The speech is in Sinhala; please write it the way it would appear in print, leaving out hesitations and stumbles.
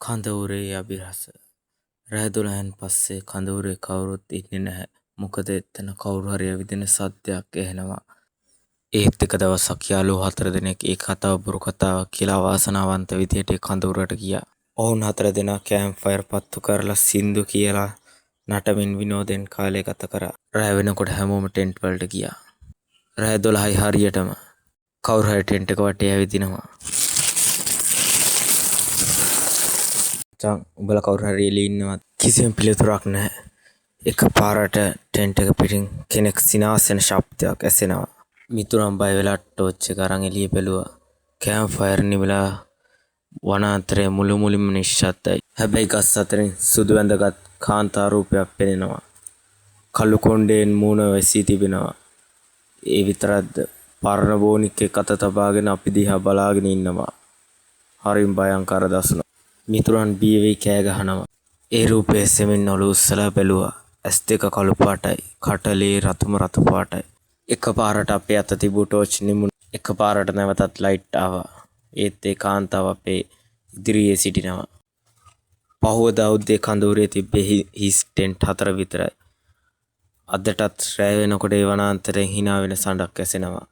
කඳවුරේ අභිරහස. රෑ 12න් පස්සේ කඳවුරේ කවුරුත් ඉන්නේ නැහැ. මොකද එතන කවුරු හරි ඇවිදින සද්දයක් ඇහෙනවා. ඒත් එක දවසක් යාළුවෝ 4 දෙනෙක් ඒ කතාව බොරු කතාවක් කියලා අවාසනාවන්ත විදියට ඒ කඳවුරට ගියා. ඔවුන් 4 දෙනා කැම්ප් ෆයර් පත්තු කරලා සින්දු කියලා නටමින් විනෝදෙන් කාලය ගත කරා. රෑ වෙනකොට හැමෝම ටෙන්ට් වලට ගියා. රෑ 12යි හරියටම කවුරු හරි ටෙන්ට් එක වටේ ඇවිදිනවා. උඹලා කවුරු හරි එළියේ ඉන්නවද? කිසිම පිළිතුරක් නැහැ. එකපාරට ටෙන්ට් එක පිටින් කෙනෙක් සිනාසෙන ශබ්දයක් ඇසෙනවා. මිතුරන් බය වෙලා ටෝච් එක අරන් එළිය බැලුවා. කැම්ප් ෆයර් නිවලා වනාන්තරය මුළුමනින්ම නිශ්ශබ්දයි. හැබැයි ගස් අතරින් සුදු වැඳගත් කාන්තා රූපයක් පෙනෙනවා. කළු කොණ්ඩයෙන් මූණ වැසී තිබෙනවා. ඒ විතරක්ද පරණ බෝනික් එක අත තබාගෙන අපි දිහා බලාගෙන ඉන්නවා. හරිම භයංකර දසුන. මිතුරන් බිය වෙයි කෑ ගහනවා. ඒ රූපය සෙමින් ඔලුව උස්සලා බැලුවා. ඇස් දෙක කළු පාටයි. කටලේ රතුම රතු පාටයි. එකපාරට අපේ අත තිබූ ටෝච් නිමුණා. එකපාරට නැවතත් ලයිට් ආවා. ඒත් ඒ කාන්තාව අපේ ඉදිරියේ සිටිනවා. පහුවදා උදේ කඳවුරේ තිබ්බේ හිස් ටෙන්ට් 4 විතරයි. අදටත් රෑ වෙනකොට ඒ වනාන්තරයෙන් hina වෙන සඳක් ඇසෙනවා.